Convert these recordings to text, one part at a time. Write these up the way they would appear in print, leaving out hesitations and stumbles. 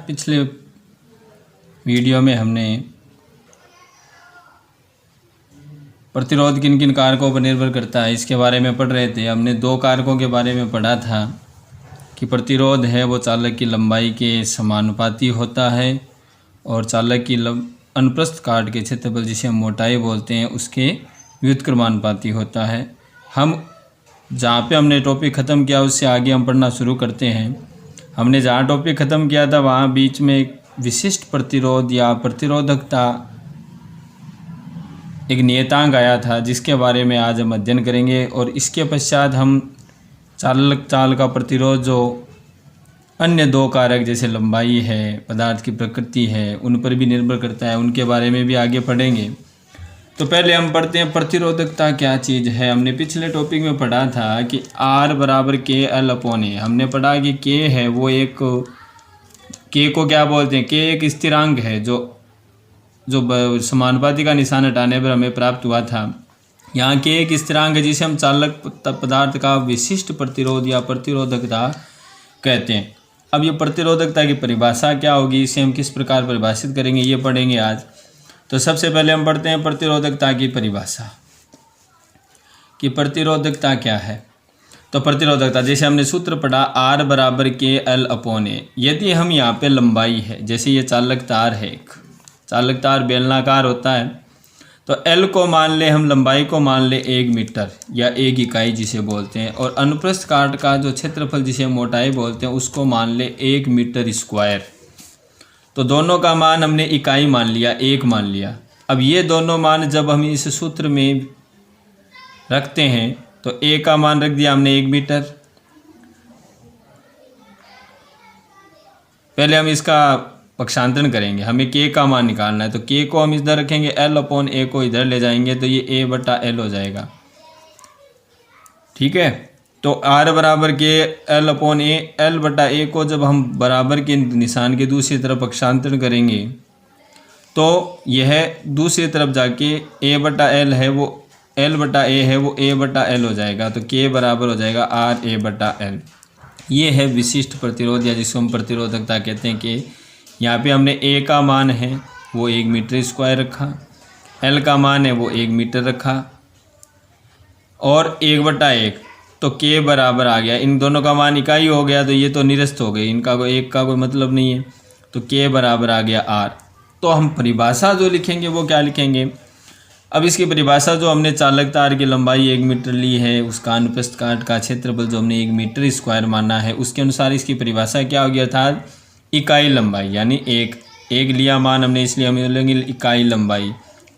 पिछले वीडियो में हमने प्रतिरोध किन किन कारकों पर निर्भर करता है इसके बारे में पढ़ रहे थे। हमने दो कारकों के बारे में पढ़ा था कि प्रतिरोध है वो चालक की लंबाई के समानुपाती होता है और चालक की अनुप्रस्थ काट के क्षेत्रफल जिसे हम मोटाई बोलते हैं उसके व्युत्क्रमानुपाती होता है। हम जहाँ पे हमने टॉपिक ख़त्म किया उससे आगे हम पढ़ना शुरू करते हैं। हमने जहाँ टॉपिक ख़त्म किया था वहाँ बीच में एक विशिष्ट प्रतिरोध या प्रतिरोधकता एक नियतांक आया था जिसके बारे में आज हम अध्ययन करेंगे और इसके पश्चात हम चाल का प्रतिरोध जो अन्य दो कारक जैसे लंबाई है, पदार्थ की प्रकृति है, उन पर भी निर्भर करता है, उनके बारे में भी आगे पढ़ेंगे। तो पहले हम पढ़ते हैं प्रतिरोधकता क्या चीज़ है। हमने पिछले टॉपिक में पढ़ा था कि R बराबर के L अपॉन ए। हमने पढ़ा कि K है वो एक K को क्या बोलते हैं, K एक स्थिरांक है जो समानुपाती का निशान हटाने पर हमें प्राप्त हुआ था। यहाँ K एक स्थिरांक है जिसे हम चालक पदार्थ का विशिष्ट प्रतिरोध या प्रतिरोधकता कहते हैं। अब ये प्रतिरोधकता की परिभाषा क्या होगी, इसे हम किस प्रकार परिभाषित करेंगे, ये पढ़ेंगे आज। तो सबसे पहले हम पढ़ते हैं प्रतिरोधकता की परिभाषा कि प्रतिरोधकता क्या है। तो प्रतिरोधकता जैसे हमने सूत्र पढ़ा R बराबर के L अपॉन ए। यदि हम यहाँ पे लंबाई है, जैसे ये चालक तार है, एक चालक तार बेलनाकार होता है, तो L को मान ले, हम लंबाई को मान ले 1 मीटर या 1 इकाई जिसे बोलते हैं, और अनुप्रस्थ काट का जो क्षेत्रफल जिसे मोटाई बोलते हैं उसको मान ले 1 मीटर स्क्वायर। तो दोनों का मान हमने इकाई मान लिया, 1 मान लिया। अब ये दोनों मान जब हम इस सूत्र में रखते हैं तो A का मान रख दिया हमने 1 मीटर। पहले हम इसका पक्षांतरण करेंगे, हमें K का मान निकालना है। तो K को हम इधर रखेंगे, L अपॉन A को इधर ले जाएंगे तो ये A बटा L हो जाएगा। ठीक है, तो R बराबर के L अपॉन A, L बटा A को जब हम बराबर के निशान के दूसरी तरफ पक्षांतरण करेंगे तो यह दूसरी तरफ जाके A बटा L है वो L बटा A है वो A बटा L हो जाएगा। तो K बराबर हो जाएगा R A बटा L। ये है विशिष्ट प्रतिरोध या जिसको हम प्रतिरोधकता कहते हैं। कि यहाँ पे हमने A का मान है वो 1 मीटर स्क्वायर रखा, L का मान है वो 1 मीटर रखा और 1 बटा 1, तो K बराबर आ गया। इन दोनों का मान इकाई हो गया तो ये तो निरस्त हो गए, इनका कोई एक का कोई मतलब नहीं है। तो K बराबर आ गया R। तो हम परिभाषा जो लिखेंगे वो क्या लिखेंगे, अब इसकी परिभाषा जो हमने चालक तार की लंबाई 1 मीटर ली है, उसका अनुप्रस्थ काट का क्षेत्रफल जो हमने 1 मीटर स्क्वायर माना है, उसके अनुसार इसकी परिभाषा क्या होगी, अर्थात इकाई लंबाई, यानी एक लिया मान हमने इसलिए हम बोलेंगे इकाई लंबाई,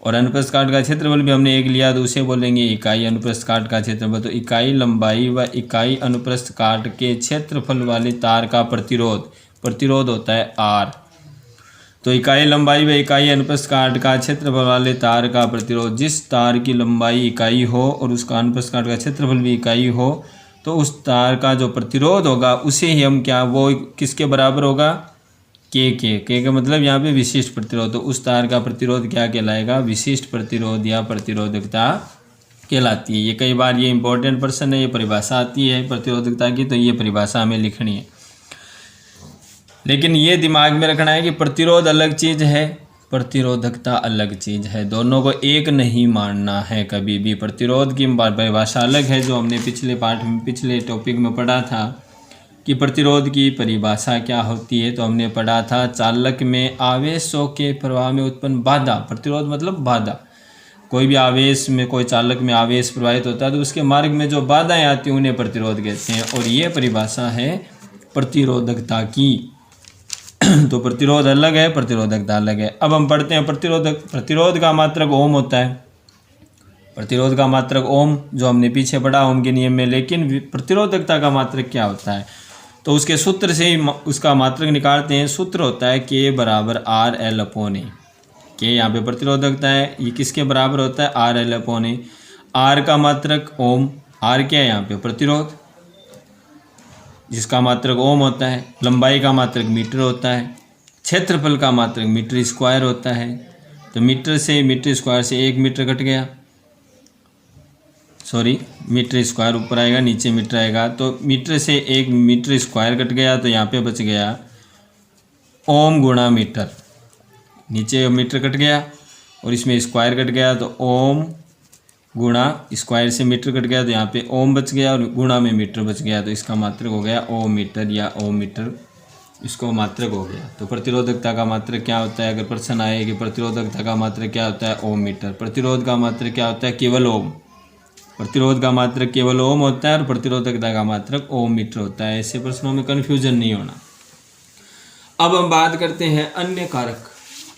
और अनुप्रस्थ काट का क्षेत्रफल भी हमने 1 लिया तो उसे बोलेंगे इकाई अनुप्रस्थ काट का क्षेत्रफल। तो इकाई लंबाई व इकाई अनुप्रस्थ काट के क्षेत्रफल वाले तार का प्रतिरोध होता है R। तो इकाई लंबाई व इकाई अनुप्रस्थ काट का क्षेत्रफल वाले तार का प्रतिरोध, जिस तार की लंबाई इकाई हो और उसका अनुप्रस्थ काट का क्षेत्रफल भी इकाई हो, तो उस तार का जो प्रतिरोध होगा उसे ही हम क्या, वो किसके बराबर होगा, K का मतलब यहाँ पे विशिष्ट प्रतिरोध। तो उस तार का प्रतिरोध क्या कहलाएगा, विशिष्ट प्रतिरोध या प्रतिरोधकता कहलाती है। ये कई बार ये इंपॉर्टेंट प्रश्न है, ये परिभाषा आती है प्रतिरोधकता की, तो ये परिभाषा हमें लिखनी है। लेकिन ये दिमाग में रखना है कि प्रतिरोध अलग चीज़ है, प्रतिरोधकता अलग चीज़ है, दोनों को एक नहीं मानना है कभी भी। प्रतिरोध की परिभाषा अलग है जो हमने पिछले टॉपिक में पढ़ा था कि प्रतिरोध की परिभाषा क्या होती है। तो हमने पढ़ा था चालक में आवेशों के प्रवाह में उत्पन्न बाधा, प्रतिरोध मतलब बाधा। कोई भी आवेश में, कोई चालक में आवेश प्रवाहित होता है तो उसके मार्ग में जो बाधाएं आती हैं उन्हें प्रतिरोध कहते हैं, और ये परिभाषा है प्रतिरोधकता की। तो प्रतिरोध अलग है, प्रतिरोधकता अलग है। अब हम पढ़ते हैं प्रतिरोध का मात्रक ओम होता है। प्रतिरोध का मात्रक ओम जो हमने पीछे पढ़ा ओम के नियम में। लेकिन प्रतिरोधकता का मात्रक क्या होता है, तो उसके सूत्र से ही उसका मात्रक निकालते हैं। सूत्र होता है K बराबर R L अपॉन ए। K यहाँ पे प्रतिरोधकता है, ये किसके बराबर होता है, R L अपॉन ए। R का मात्रक ओम, R क्या है यहाँ पे, प्रतिरोध जिसका मात्रक ओम होता है। लंबाई का मात्रक मीटर होता है। क्षेत्रफल का मात्रक मीटर स्क्वायर होता है। तो मीटर स्क्वायर से 1 मीटर कट गया, मीटर स्क्वायर ऊपर आएगा, नीचे मीटर आएगा, तो मीटर से 1 मीटर स्क्वायर कट गया, तो यहाँ पे बच गया ओम गुणा मीटर, नीचे मीटर कट गया और इसमें स्क्वायर कट गया, तो ओम गुणा स्क्वायर से मीटर कट गया, तो यहाँ पे ओम बच गया और गुणा में मीटर बच गया, तो इसका मात्रक हो गया ओम मीटर या ओम मीटर, इसको मात्रक हो गया। तो प्रतिरोधकता का मात्रक क्या होता है, अगर प्रश्न आए कि प्रतिरोधकता का मात्रक क्या होता है, ओम मीटर। प्रतिरोध का मात्रक क्या होता है, केवल ओम। प्रतिरोध का मात्रक केवल ओम होता है और प्रतिरोधकता का मात्रक ओम मीटर होता है। ऐसे प्रश्नों में कन्फ्यूजन नहीं होना। अब हम बात करते हैं अन्य कारक।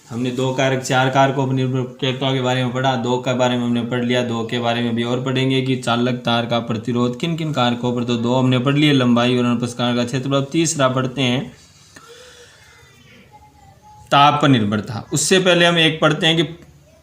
हमने 2 कारक 4 कारकों पर निर्भरता के बारे में पढ़ा, 2 के बारे में हमने पढ़ लिया, 2 के बारे में भी और पढ़ेंगे कि चालक तार का प्रतिरोध किन किन कारकों पर, तो 2 हमने पढ़ लिए, लंबाई और अनुप्रस्थ का क्षेत्रफल। अब तीसरा पढ़ते हैं ताप पर निर्भरता। उससे पहले हम एक पढ़ते हैं कि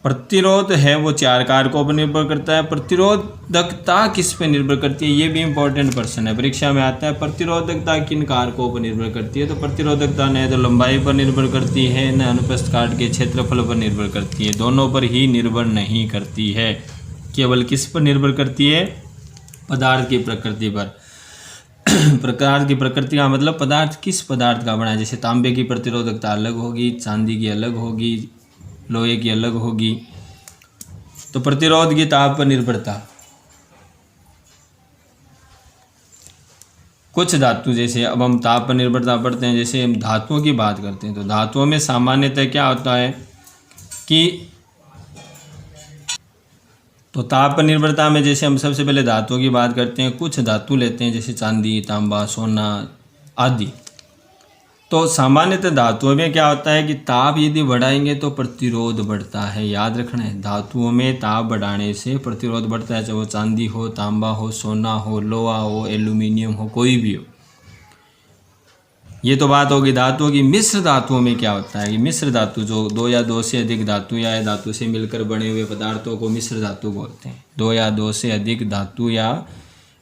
प्रतिरोध है वो 4 कारकों पर निर्भर करता है, प्रतिरोधकता किस पे निर्भर करती है, ये भी इंपॉर्टेंट प्रश्न है, परीक्षा में आता है। प्रतिरोधकता किन कारकों पर निर्भर करती है, तो प्रतिरोधकता न तो लंबाई पर निर्भर करती है, न अनुप्रस्थ काट के क्षेत्रफल पर निर्भर करती है, दोनों पर ही निर्भर नहीं करती है। केवल किस पर निर्भर करती है, पदार्थ की प्रकृति पर। प्रकार की प्रकृति का मतलब पदार्थ किस पदार्थ का बना है, जैसे तांबे की प्रतिरोधकता अलग होगी, चांदी की अलग होगी, लोहे की अलग होगी। तो प्रतिरोध की ताप पर निर्भरता। कुछ धातु, जैसे अब हम ताप पर निर्भरता पढ़ते हैं, जैसे हम धातुओं की बात करते हैं, तो धातुओं में सामान्यतः क्या होता है कि तो ताप पर निर्भरता में जैसे हम सबसे पहले धातुओं की बात करते हैं, कुछ धातु लेते हैं जैसे चांदी, तांबा, सोना आदि। तो सामान्यतः धातुओं में क्या होता है कि ताप यदि बढ़ाएंगे तो प्रतिरोध बढ़ता है। याद रखना है, धातुओं में ताप बढ़ाने से प्रतिरोध बढ़ता है, चाहे वो चांदी हो, तांबा हो, सोना हो, लोहा हो, एल्यूमिनियम हो, कोई भी हो। ये तो बात होगी धातुओं की। मिश्र धातुओं में क्या होता है कि मिश्र धातु जो 2 या 2 से अधिक धातु या धातु से मिलकर बने हुए पदार्थों को मिश्र धातु बोलते हैं। 2 या 2 से अधिक धातु या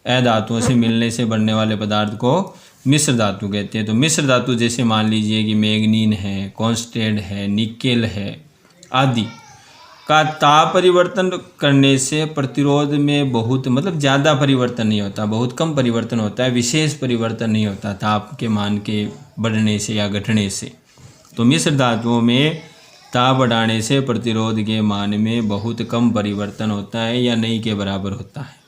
अधातुओं से मिलने से बनने वाले पदार्थ को मिश्र धातु कहते हैं। तो मिश्र धातु जैसे मान लीजिए कि मैग्नीन है, कॉन्स्टेंट है, निकेल है आदि का ताप परिवर्तन करने से प्रतिरोध में बहुत मतलब ज़्यादा परिवर्तन नहीं होता, बहुत कम परिवर्तन होता है, विशेष परिवर्तन नहीं होता ताप के मान के बढ़ने से या घटने से। तो मिश्र धातुओं में ताप बढ़ाने से प्रतिरोध के मान में बहुत कम परिवर्तन होता है या नहीं के बराबर होता है।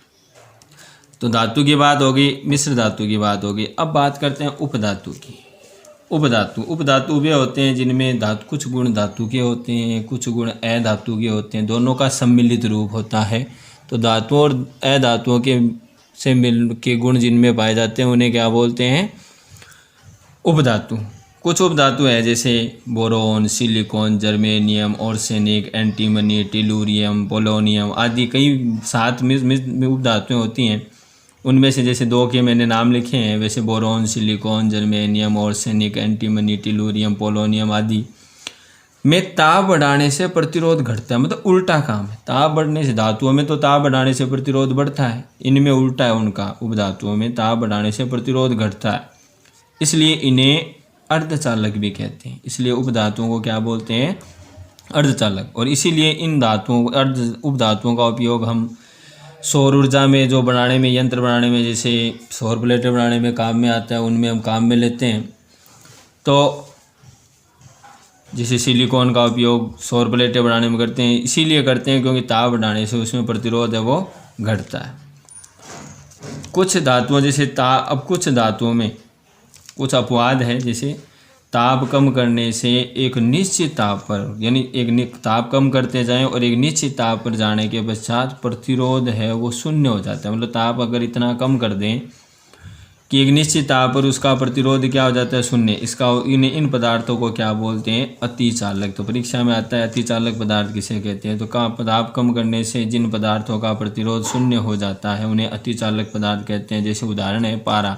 तो धातु की बात होगी, मिश्र धातु की बात होगी। अब बात करते हैं उपधातु की। उपधातु वे होते हैं जिनमें कुछ गुण धातु के होते हैं, कुछ गुण अधातु के होते हैं, दोनों का सम्मिलित रूप होता है। तो धातुओं और अधातुओं के से मिल के गुण जिनमें पाए जाते हैं उन्हें क्या बोलते हैं, उपधातु। कुछ उपधातु है जैसे boron, silicon, germanium, arsenic, antimony, tellurium, polonium आदि कई 7 उपधातुएँ होती हैं। उनमें से जैसे 2 के मैंने नाम लिखे हैं, वैसे boron, silicon, germanium, arsenic, antimony, tellurium, polonium आदि में ताप बढ़ाने से प्रतिरोध घटता है। मतलब उल्टा काम है, ताप बढ़ने से धातुओं में तो ताप बढ़ाने से प्रतिरोध बढ़ता है, इनमें उल्टा है उनका। उपधातुओं में ताप बढ़ाने से प्रतिरोध घटता है, इसलिए इन्हें अर्धचालक भी कहते हैं। इसलिए उपधातुओं को क्या बोलते हैं, अर्धचालक। और इसीलिए इन धातुओं उपधातुओं का उपयोग हम सौर ऊर्जा में जो बनाने में, यंत्र बनाने में, जैसे सौर प्लेटें बनाने में काम में आता है, उनमें हम काम में लेते हैं। तो जैसे सिलिकॉन का उपयोग सौर प्लेटें बनाने में करते हैं, इसीलिए करते हैं क्योंकि ताप बढ़ाने से उसमें प्रतिरोध है वो घटता है। कुछ धातुओं जैसे अब कुछ धातुओं में कुछ अपवाद है, जैसे ताप कम करने से एक निश्चित ताप पर, यानी एक ताप कम करते जाएं और एक निश्चित ताप पर जाने के पश्चात प्रतिरोध है वो शून्य हो जाता है। मतलब ताप अगर इतना कम कर दें कि एक निश्चित ताप पर उसका प्रतिरोध क्या हो जाता है, शून्य। इसका इन पदार्थों को क्या बोलते हैं, अतिचालक। तो परीक्षा में आता है अतिचालक पदार्थ किसे कहते हैं। तो ताप कम करने से जिन पदार्थों का प्रतिरोध शून्य हो जाता है उन्हें अतिचालक पदार्थ कहते हैं। जैसे उदाहरण है पारा।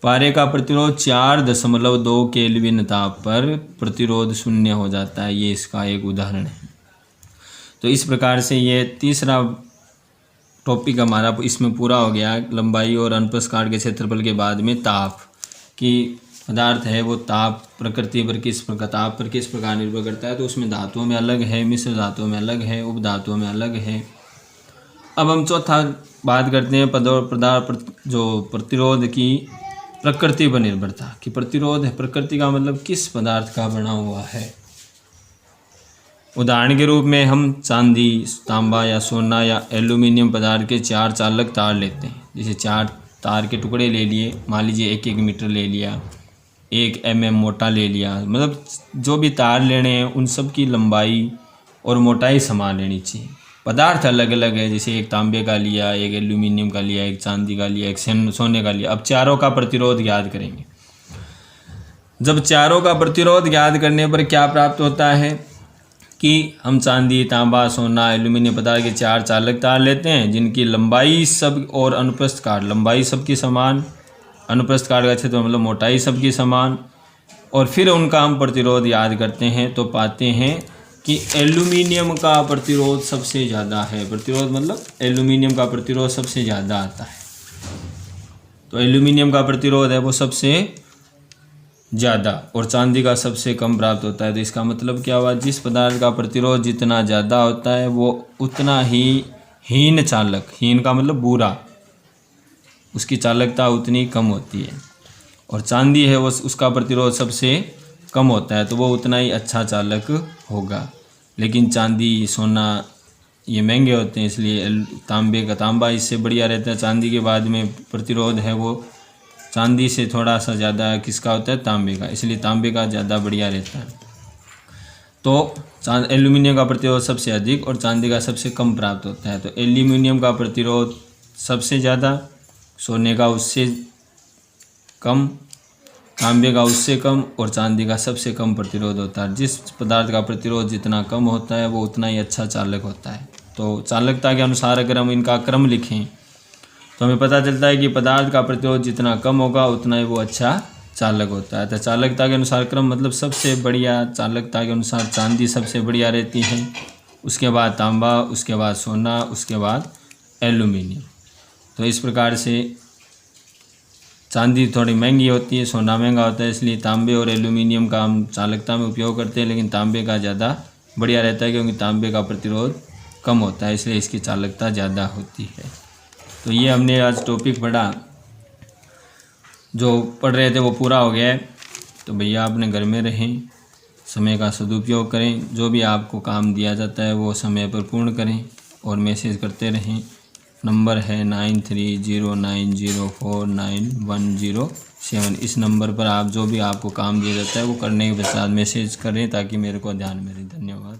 पारे का प्रतिरोध 4.2 केल्विन ताप पर प्रतिरोध शून्य हो जाता है, ये इसका एक उदाहरण है। तो इस प्रकार से ये तीसरा टॉपिक हमारा इसमें पूरा हो गया। लंबाई और अनुप्रस्थ काट के क्षेत्रफल के बाद में ताप की पदार्थ है वो ताप प्रकृति पर किस प्रकार, ताप पर किस प्रकार निर्भर करता है। तो उसमें धातुओं में अलग है, मिश्र धातुओं में अलग है, उपधातुओं में अलग है। अब हम चौथा बात करते हैं पदार्थ जो प्रतिरोध की प्रकृति पर निर्भरता कि प्रतिरोध है, प्रकृति का मतलब किस पदार्थ का बना हुआ है। उदाहरण के रूप में हम चांदी, तांबा या सोना या एल्यूमिनियम पदार्थ के 4 चालक तार लेते हैं। जैसे 4 तार के टुकड़े ले लिए, मान लीजिए 1-1 मीटर ले लिया, 1 mm मोटा ले लिया, मतलब जो भी तार लेने हैं उन सब की लंबाई और मोटाई समान लेनी चाहिए। पदार्थ अलग अलग है, जैसे एक तांबे का लिया, एक एल्यूमिनियम का लिया, एक चांदी का लिया, एक सोने का लिया। अब चारों का प्रतिरोध ज्ञात करेंगे। जब चारों का प्रतिरोध ज्ञात करने पर क्या प्राप्त होता है कि हम चांदी, तांबा, सोना, एल्यूमिनियम पदार्थ के 4 चालक तार लेते हैं जिनकी लंबाई सब और अनुप्रस्थ काट, लंबाई सबकी समान, अनुप्रस्थ काट का क्षेत्र मतलब मोटाई सबकी समान, और फिर उनका हम प्रतिरोध याद करते हैं तो पाते हैं कि एल्यूमिनियम का प्रतिरोध सबसे ज़्यादा है। प्रतिरोध मतलब एल्यूमिनियम का प्रतिरोध सबसे ज़्यादा आता है, तो एल्यूमिनियम का प्रतिरोध है वो सबसे ज़्यादा और चांदी का सबसे कम प्राप्त होता है। तो इसका मतलब क्या हुआ, जिस पदार्थ का प्रतिरोध जितना ज़्यादा होता है वो उतना ही हीन चालक, हीन का मतलब बुरा, उसकी चालकता उतनी कम होती है, और चांदी है वो उसका प्रतिरोध सबसे कम होता है तो वो उतना ही अच्छा चालक होगा। लेकिन चांदी, सोना ये महंगे होते हैं, इसलिए तांबा इससे बढ़िया रहता है। चांदी के बाद में प्रतिरोध है वो चांदी से थोड़ा सा ज़्यादा किसका होता है, तांबे का, इसलिए तांबे का ज़्यादा बढ़िया रहता है। तो एल्यूमिनियम का प्रतिरोध सबसे अधिक और चांदी का सबसे कम प्राप्त होता है। तो एल्यूमिनियम का प्रतिरोध सबसे ज़्यादा, सोने का उससे कम, तांबे का उससे कम और चांदी का सबसे कम प्रतिरोध होता है। जिस पदार्थ का प्रतिरोध जितना कम होता है वो उतना ही अच्छा चालक होता है। तो चालकता के अनुसार अगर हम इनका क्रम लिखें तो हमें पता चलता है कि पदार्थ का प्रतिरोध जितना कम होगा उतना ही वो अच्छा चालक होता है। तो चालकता के अनुसार क्रम मतलब सबसे बढ़िया, चालकता के अनुसार चांदी सबसे बढ़िया रहती है, उसके बाद तांबा, उसके बाद सोना, उसके बाद एल्यूमिनियम। तो इस प्रकार से चांदी थोड़ी महंगी होती है, सोना महंगा होता है, इसलिए तांबे और एल्यूमिनियम का हम चालकता में उपयोग करते हैं, लेकिन तांबे का ज़्यादा बढ़िया रहता है क्योंकि तांबे का प्रतिरोध कम होता है, इसलिए इसकी चालकता ज़्यादा होती है। तो ये हमने आज टॉपिक पढ़ा, जो पढ़ रहे थे वो पूरा हो गया है। तो भैया अपने घर में रहें, समय का सदुपयोग करें, जो भी आपको काम दिया जाता है वो समय पर पूर्ण करें और मैसेज करते रहें। नंबर है 9309049107। इस नंबर पर आप जो भी आपको काम दिया जाता है वो करने के पश्चात मैसेज करें ताकि मेरे को ध्यान में रहे। धन्यवाद।